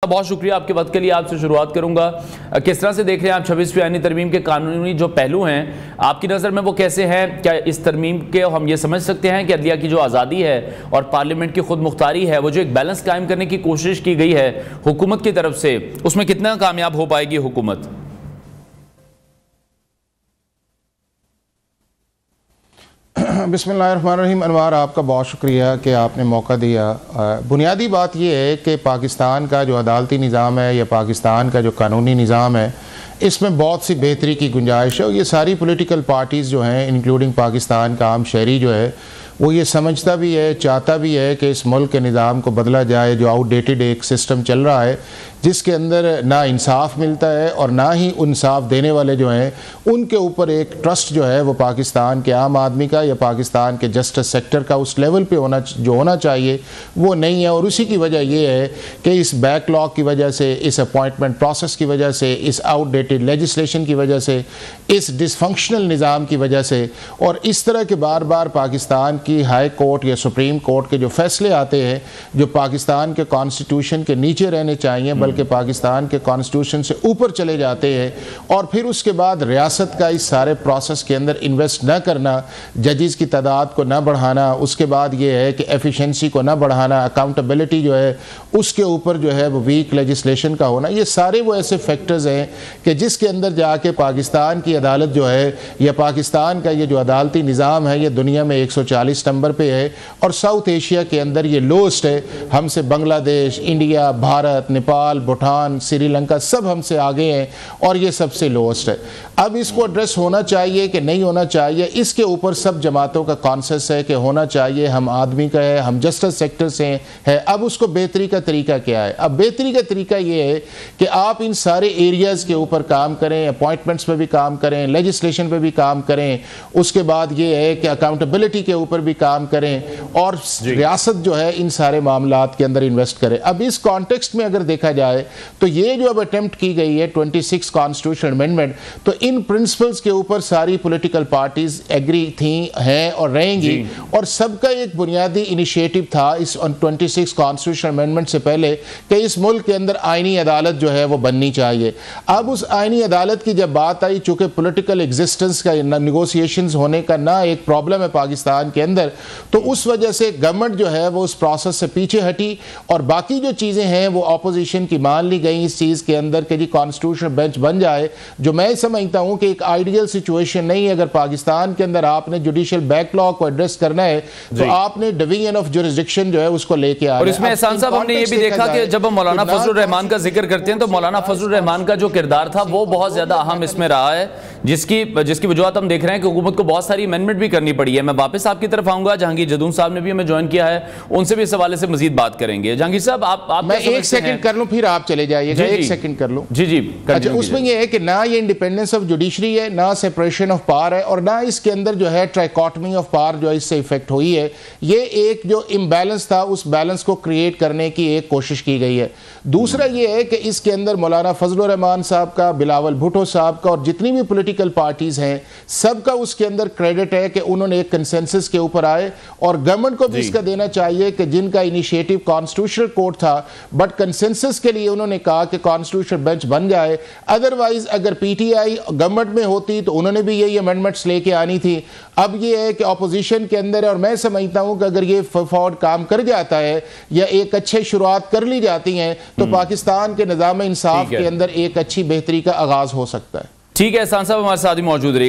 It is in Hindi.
बहुत शुक्रिया आपके वक्त के लिए। आपसे शुरुआत करूंगा, किस तरह से देख रहे हैं आप 26वीं आईनी तरमीम के कानूनी जो पहलू हैं आपकी नज़र में वो कैसे हैं? क्या इस तरमीम के हम ये समझ सकते हैं कि अदलिया की जो आज़ादी है और पार्लियामेंट की खुद मुख्तारी है वो जो एक बैलेंस कायम करने की कोशिश की गई है हुकूमत की तरफ से, उसमें कितना कामयाब हो पाएगी हुकूमत? बिस्मिल्लाहिर्रहमानिर्रहीम। अनवार, आपका बहुत शुक्रिया कि आपने मौका दिया। बुनियादी बात यह है कि पाकिस्तान का जो अदालती निज़ाम है या पाकिस्तान का जो कानूनी निज़ाम है इसमें बहुत सी बेहतरी की गुंजाइश है और ये सारी पॉलिटिकल पार्टीज़ जो हैं इंक्लूडिंग पाकिस्तान का आम शहरी जो है वो ये समझता भी है, चाहता भी है कि इस मुल्क के निज़ाम को बदला जाए। जो आउटडेटेड एक सिस्टम चल रहा है जिसके अंदर ना इंसाफ मिलता है और ना ही इंसाफ देने वाले जो हैं उनके ऊपर एक ट्रस्ट जो है वो पाकिस्तान के आम आदमी का या पाकिस्तान के जस्टिस सेक्टर का उस लेवल पे होना चाहिए वो नहीं है। और उसी की वजह ये है कि इस बैकलॉग की वजह से, इस अपॉइंटमेंट प्रोसेस की वजह से, इस आउटडेटेड लेजिस्लेशन की वजह से, इस डिसफंक्शनल निज़ाम की वजह से और इस तरह के बार बार पाकिस्तान की हाई कोर्ट या सुप्रीम कोर्ट के जो फैसले आते हैं जो पाकिस्तान के कॉन्स्टिट्यूशन के नीचे रहने चाहिए बल्कि पाकिस्तान के कॉन्स्टिट्यूशन से ऊपर चले जाते हैं और फिर उसके बाद रियासत का इस सारे प्रोसेस के अंदर इन्वेस्ट न करना, जजेस की तादाद को न बढ़ाना, उसके बाद ये है कि एफिशिएंसी को न बढ़ाना, अकाउंटेबिलिटी जो है उसके ऊपर जो है वो वीक लेजिस्लेशन का होना, ये सारे वो ऐसे फैक्टर्स हैं कि जिसके अंदर जाके पाकिस्तान की अदालत जो है या पाकिस्तान का ये जो अदालती निज़ाम है ये दुनिया में 140 नंबर पे है और साउथ एशिया के अंदर ये लोएस्ट है। हमसे बांग्लादेश, इंडिया, भारत, नेपाल, भूटान, श्रीलंका सब हमसे आगे हैं और ये सबसे लोएस्ट है। अब इसको एड्रेस होना चाहिए कि नहीं होना चाहिए, इसके ऊपर सब जमातों का कॉन्सेंसस है कि होना चाहिए। हम आदमी का है, हम जस्टिस सेक्टर से है। अब उसको बेहतरी का तरीका क्या है? अब बेहतरी का तरीका ये है कि आप इन सारे एरियाज़ के ऊपर काम करें, अपॉइंटमेंट्स पे भी काम करें, लेजिस्लेशन पे भी काम करें, उसके बाद ये है कि अकाउंटेबिलिटी के ऊपर भी काम करें और रियासत जो है इन सारे मामलात के अंदर इन्वेस्ट करें। अब इस कॉन्टेक्स्ट में अगर देखा जाए तो ये जो अब अटेम्प्ट की गई है 26 कॉन्स्टिट्यूशन अमेंडमेंट, तो इन प्रिंसिपल्स के ऊपर सारी पॉलिटिकल पार्टीज एग्री थी, हैं और रहेंगी और सबका एक बुनियादी इनिशिएटिव था इस 26 कॉन्स्टिट्यूशन अमेंडमेंट से पहले कि इस मुल्क के अंदर आईनी अदालत जो है वो बननी चाहिए। अब उस आईनी अदालत की जब बात आई, चूंकि पॉलिटिकल एग्जिस्टेंस का निगोशिएशंस होने का ना एक प्रॉब्लम है पाकिस्तान के अंदर, तो उस वजह से गवर्नमेंट जो है वो उस प्रोसेस से पीछे हटी और बाकी जो चीज़ें हैं वो ऑपोजिशन की मान ली गई इस चीज़ के अंदर कि जी कॉन्स्टिट्यूशनल बेंच बन जाए, जो मैं समझता हूँ कि एक आइडियल सिचुएशन नहीं है। अगर पाकिस्तान के अंदर आपने जुडिशियल बैकलॉग को एड्रेस करना है तो आपने डिवीजन ऑफ जुरिसडिक्शन जो है उसको लेके आना। और इसमें एहसान साहब हमने ये भी देखा कि जब हम मौलाना फजलुर रहमान का जिक्र करते हैं तो मौलाना फजलुर रहमान का जो किरदार था वो बहुत ज्यादा अहम इसमें रहा है, जिसकी वजूहत हम देख रहे हैं कि हुकूमत को बहुत सारी अमेंडमेंट भी करनी पड़ी है। मैं वापस आपकी तरफ आऊंगा, जहांगीर जदून साहब ने भी हमें ज्वाइन किया है, उनसे भी इस हवाले से मजीद बात करेंगे। जहांगीर साहब आप मैं एक सेकंड कर लूं फिर आप चले जाइएगा, एक सेकंड कर लूं। जी अच्छा, उसमें यह है कि ना ये इंडिपेंडेंस ऑफ जुडिशरी है, ना सेपरेशन ऑफ पावर है और ना इसके अंदर जो है ट्राइकॉटमी ऑफ पावर जो इससे इफेक्ट हुई है। ये एक जो इम्बैलेंस था उस बैलेंस को क्रिएट करने की एक कोशिश की गई है। दूसरा ये है कि इसके अंदर मौलाना फजलुर रहमान साहब का, बिलावल भुट्टो साहब का और जितनी भी पॉलिटिकल पार्टीज हैं सबका उसके अंदर क्रेडिट है कि उन्होंने एक कंसेंसस के ऊपर आए और गवर्नमेंट को भी इसका देना चाहिए कि जिनका इनिशिएटिव कॉन्स्टिट्यूशनल कोर्ट था बट कंसेंसस के लिए उन्होंने कहा कि कॉन्स्टिट्यूशनल बेंच बन जाए। अदरवाइज अगर पीटीआई गवर्नमेंट में होती तो उन्होंने भी यही अमेंडमेंट्स लेके आनी थी। अब ये है कि ऑपोजिशन के अंदर है और मैं समझता हूं कि अगर ये फॉरवर्ड काम कर जाता है या एक अच्छे शुरुआत कर ली जाती है तो पाकिस्तान के निज़ाम इंसाफ के अंदर एक अच्छी बेहतरी का आगाज हो सकता है। ठीक है, एहसान साहब हमारे साथ ही मौजूद रही।